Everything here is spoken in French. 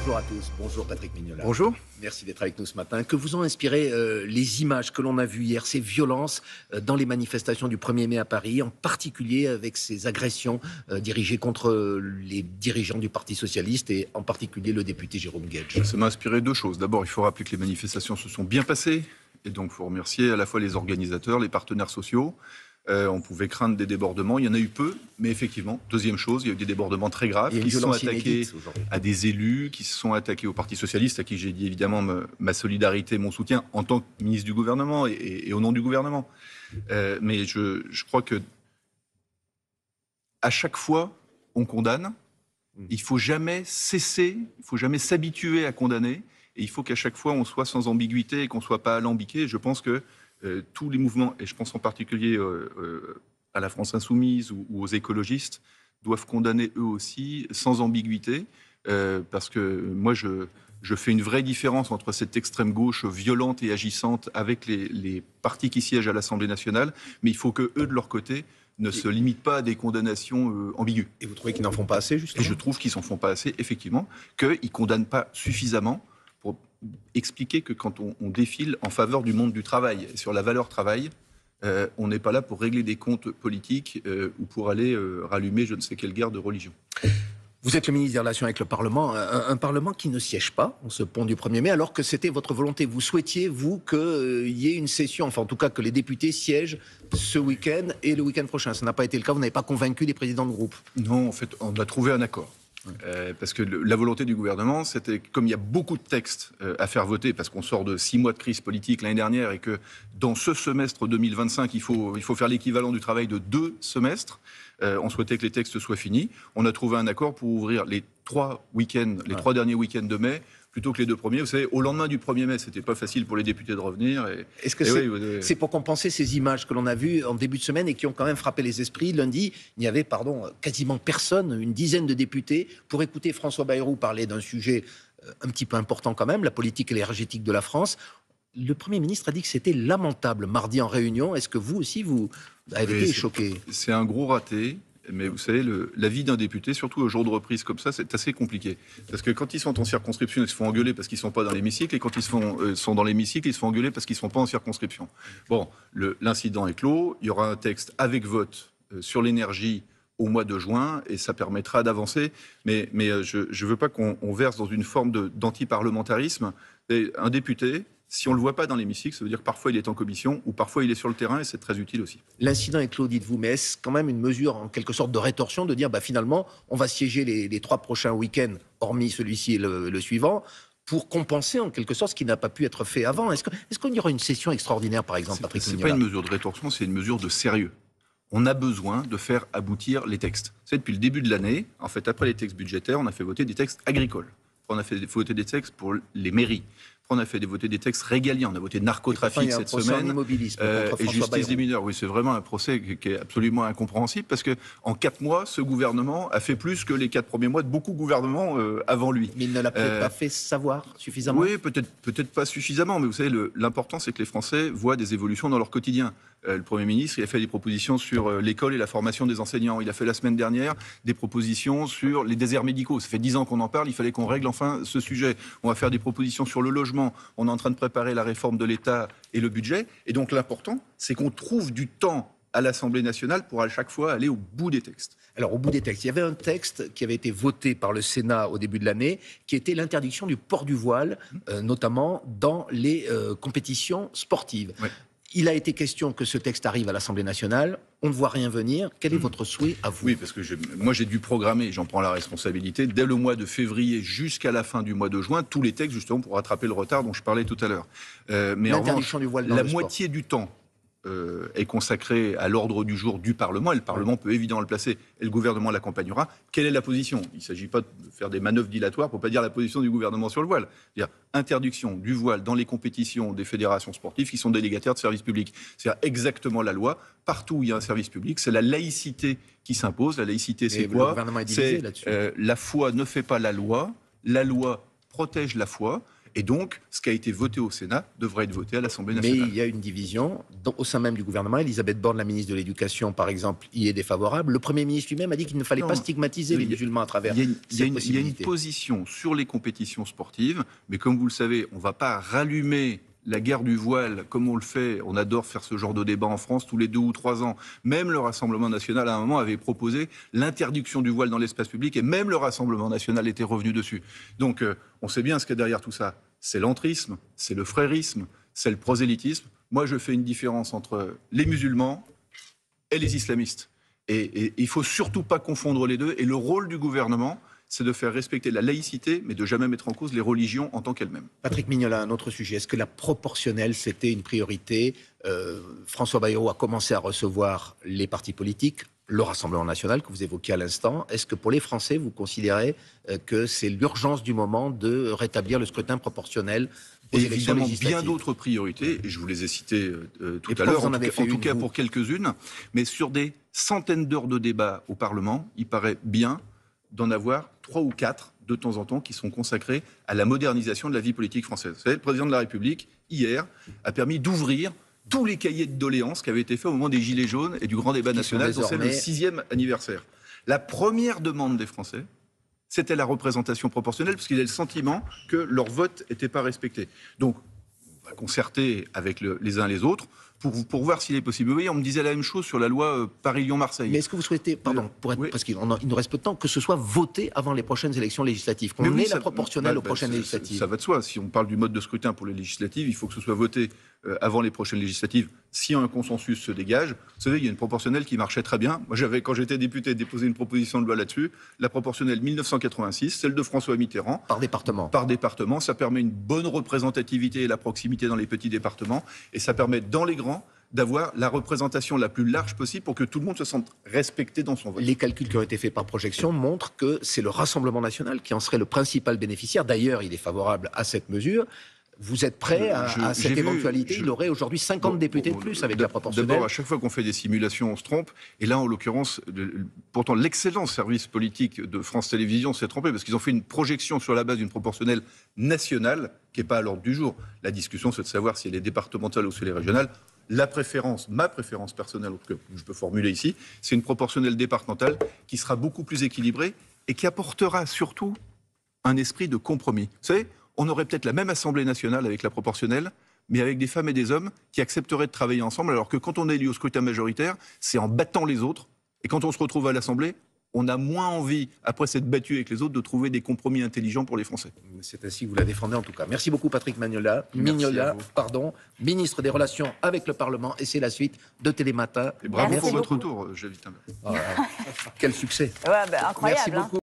Bonjour à tous, bonjour Patrick Mignola. Bonjour. Merci d'être avec nous ce matin. Que vous ont inspiré les images que l'on a vues hier, ces violences dans les manifestations du 1er mai à Paris, en particulier avec ces agressions dirigées contre les dirigeants du Parti Socialiste et en particulier le député Jérôme Guedj? Ça m'a inspiré deux choses. D'abord, il faut rappeler que les manifestations se sont bien passées et donc il faut remercier à la fois les organisateurs, les partenaires sociaux. On pouvait craindre des débordements, il y en a eu peu, mais effectivement, deuxième chose, il y a eu des débordements très graves qui se sont attaqués à des élus, qui se sont attaqués au Parti Socialiste, à qui j'ai dit évidemment ma solidarité, mon soutien en tant que ministre du gouvernement et au nom du gouvernement. Mais je crois que à chaque fois, on condamne. Il ne faut jamais cesser, il ne faut jamais s'habituer à condamner, et il faut qu'à chaque fois, on soit sans ambiguïté et qu'on ne soit pas alambiqué. Je pense que tous les mouvements, et je pense en particulier à la France Insoumise ou aux écologistes, doivent condamner eux aussi sans ambiguïté, parce que moi je fais une vraie différence entre cette extrême gauche violente et agissante avec les partis qui siègent à l'Assemblée nationale, mais il faut que eux de leur côté ne se limitent pas à des condamnations ambiguës. Et vous trouvez qu'ils n'en font pas assez, justement? Et je trouve qu'ils n'en font pas assez, effectivement, qu'ils ne condamnent pas suffisamment pour expliquer que quand on défile en faveur du monde du travail, et sur la valeur travail, on n'est pas là pour régler des comptes politiques ou pour aller rallumer je ne sais quelle guerre de religion. Vous êtes le ministre des Relations avec le Parlement, un Parlement qui ne siège pas en ce pont du 1er mai, alors que c'était votre volonté. Vous souhaitiez, vous, qu'il y ait une session, enfin en tout cas que les députés siègent ce week-end et le week-end prochain. Ça n'a pas été le cas, vous n'avez pas convaincu les présidents de groupe? Non, en fait, on a trouvé un accord. Parce que la volonté du gouvernement, c'était, comme il y a beaucoup de textes à faire voter, parce qu'on sort de 6 mois de crise politique l'année dernière, et que dans ce semestre 2025, il faut faire l'équivalent du travail de 2 semestres, on souhaitait que les textes soient finis. On a trouvé un accord pour ouvrir les 3 week-ends, les 3 derniers week-ends de mai, plutôt que les 2 premiers. Vous savez, au lendemain du 1er mai, c'était pas facile pour les députés de revenir. Est-ce que c'est pour compenser ces images que l'on a vues en début de semaine et qui ont quand même frappé les esprits? Lundi, il n'y avait quasiment personne, une dizaine de députés, pour écouter François Bayrou parler d'un sujet un petit peu important quand même, la politique énergétique de la France. Le Premier ministre a dit que c'était lamentable mardi en réunion. Est-ce que vous aussi, vous avez été choqué? C'est un gros raté. Mais vous savez, la vie d'un député, surtout au jour de reprise comme ça, c'est assez compliqué. Parce que quand ils sont en circonscription, ils se font engueuler parce qu'ils ne sont pas dans l'hémicycle. Et quand ils sont dans l'hémicycle, ils se font engueuler parce qu'ils ne sont pas en circonscription. Bon, l'incident est clos. Il y aura un texte avec vote sur l'énergie au mois de juin. Et ça permettra d'avancer. Mais je ne veux pas qu'on verse dans une forme d'antiparlementarisme. Un député, si on ne le voit pas dans l'hémicycle, ça veut dire que parfois il est en commission ou parfois il est sur le terrain, et c'est très utile aussi. L'incident est clos, dites-vous, mais est-ce quand même une mesure en quelque sorte de rétorsion de dire finalement on va siéger les 3 prochains week-ends, hormis celui-ci et le suivant, pour compenser en quelque sorte ce qui n'a pas pu être fait avant? Est-ce qu'il y aura une session extraordinaire, par exemple, Patrick Mignola? C'est pas une mesure de rétorsion, c'est une mesure de sérieux. On a besoin de faire aboutir les textes. C'est depuis le début de l'année, en fait, après les textes budgétaires, on a fait voter des textes agricoles. On a fait voter des textes pour les mairies. On a fait voter des textes régaliens. On a voté narcotrafic cette semaine et justice des mineurs. Oui, c'est vraiment un procès qui est absolument incompréhensible parce qu'en 4 mois, ce gouvernement a fait plus que les 4 premiers mois de beaucoup de gouvernements avant lui. Mais il ne l'a peut-être pas fait savoir suffisamment. Oui, peut-être pas suffisamment. Mais vous savez, l'important, c'est que les Français voient des évolutions dans leur quotidien. Le Premier ministre, il a fait des propositions sur l'école et la formation des enseignants. Il a fait la semaine dernière des propositions sur les déserts médicaux. Ça fait 10 ans qu'on en parle, il fallait qu'on règle enfin ce sujet. On va faire des propositions sur le logement. On est en train de préparer la réforme de l'État et le budget. Et donc l'important, c'est qu'on trouve du temps à l'Assemblée nationale pour à chaque fois aller au bout des textes. Alors au bout des textes, il y avait un texte qui avait été voté par le Sénat au début de l'année, qui était l'interdiction du port du voile, notamment dans les compétitions sportives. Oui. Il a été question que ce texte arrive à l'Assemblée nationale. On ne voit rien venir. Quel est votre souhait à vous? Oui, parce que moi j'ai dû programmer, j'en prends la responsabilité, dès le mois de février jusqu'à la fin du mois de juin, tous les textes justement pour rattraper le retard dont je parlais tout à l'heure. Mais en revanche, du voile dans la le moitié du temps est consacré à l'ordre du jour du Parlement, et le Parlement peut évidemment le placer, et le gouvernement l'accompagnera. Quelle est la position? Il ne s'agit pas de faire des manœuvres dilatoires pour ne pas dire la position du gouvernement sur le voile. C'est-à-dire interdiction du voile dans les compétitions des fédérations sportives qui sont délégataires de services publics. C'est exactement la loi. Partout où il y a un service public, c'est la laïcité qui s'impose. La laïcité, c'est quoi? Le gouvernement est divisé là-dessus. La foi ne fait pas la loi protège la foi. Et donc, ce qui a été voté au Sénat devrait être voté à l'Assemblée Mais nationale. il y a une division au sein même du gouvernement. Elisabeth Borne, la ministre de l'Éducation, par exemple, y est défavorable. Le Premier ministre lui-même a dit qu'il ne fallait pas stigmatiser les musulmans à travers il y a cette une position sur les compétitions sportives, mais comme vous le savez, on ne va pas rallumer la guerre du voile, comme on le fait, on adore faire ce genre de débat en France tous les 2 ou 3 ans. Même le Rassemblement national, à un moment, avait proposé l'interdiction du voile dans l'espace public, et même le Rassemblement national était revenu dessus. Donc, on sait bien ce qu'il y a derrière tout ça. C'est l'entrisme, c'est le frérisme, c'est le prosélytisme. Moi, je fais une différence entre les musulmans et les islamistes. Et il ne faut surtout pas confondre les deux. Et le rôle du gouvernement, c'est de faire respecter la laïcité, mais de jamais mettre en cause les religions en tant qu'elles-mêmes. Patrick Mignola, un autre sujet. Est-ce que la proportionnelle, c'était une priorité? François Bayrou a commencé à recevoir les partis politiques, le Rassemblement national que vous évoquiez à l'instant. Est-ce que pour les Français, vous considérez que c'est l'urgence du moment de rétablir le scrutin proportionnel aux élections évidemment législatives? Bien d'autres priorités, et je vous les ai citées tout à l'heure, en tout cas pour quelques-unes, mais sur des centaines d'heures de débat au Parlement, il paraît bien d'en avoir 3 ou 4 de temps en temps qui sont consacrés à la modernisation de la vie politique française. Vous savez, le président de la République, hier, a permis d'ouvrir tous les cahiers de doléances qui avaient été faits au moment des Gilets jaunes et du grand débat national, dont c'est le 6e anniversaire. La première demande des Français, c'était la représentation proportionnelle, parce qu'ils avaient le sentiment que leur vote n'était pas respecté. Donc, on va concerter avec les uns et les autres pour voir s'il est possible. Vous voyez, on me disait la même chose sur la loi Paris-Lyon-Marseille. Mais est-ce que vous souhaitez, parce qu'il nous reste peu de temps, que ce soit voté avant les prochaines élections législatives, qu'on ait la proportionnelle aux prochaines législatives? Ça va de soi. Si on parle du mode de scrutin pour les législatives, il faut que ce soit voté avant les prochaines législatives, si un consensus se dégage. Vous savez, il y a une proportionnelle qui marchait très bien. Moi, quand j'étais député, déposé une proposition de loi là-dessus. La proportionnelle 1986, celle de François Mitterrand. Par département. Par département. Ça permet une bonne représentativité et la proximité dans les petits départements. Et ça permet, dans les grands, d'avoir la représentation la plus large possible pour que tout le monde se sente respecté dans son vote. Les calculs qui ont été faits par projection montrent que c'est le Rassemblement national qui en serait le principal bénéficiaire. D'ailleurs, il est favorable à cette mesure. Vous êtes prêt à cette éventualité? Il aurait aujourd'hui 50 députés de plus avec la proportionnelle. D'abord, à chaque fois qu'on fait des simulations, on se trompe. Et là, en l'occurrence, pourtant, l'excellent service politique de France Télévisions s'est trompé parce qu'ils ont fait une projection sur la base d'une proportionnelle nationale qui n'est pas à l'ordre du jour. La discussion, c'est de savoir si elle est départementale ou si elle est régionale. La préférence, ma préférence personnelle, en tout cas, que je peux formuler ici, c'est une proportionnelle départementale qui sera beaucoup plus équilibrée et qui apportera surtout un esprit de compromis. Vous savez, on aurait peut-être la même Assemblée nationale avec la proportionnelle, mais avec des femmes et des hommes qui accepteraient de travailler ensemble, alors que quand on est élu au scrutin majoritaire, c'est en battant les autres. Et quand on se retrouve à l'Assemblée, on a moins envie, après s'être battu avec les autres, de trouver des compromis intelligents pour les Français. C'est ainsi que vous la défendez en tout cas. Merci beaucoup Patrick Mignola, ministre des Relations avec le Parlement. Et c'est la suite de Télématin. Et bravo pour votre retour, Javid. Quel succès. Ouais, incroyable. Merci beaucoup.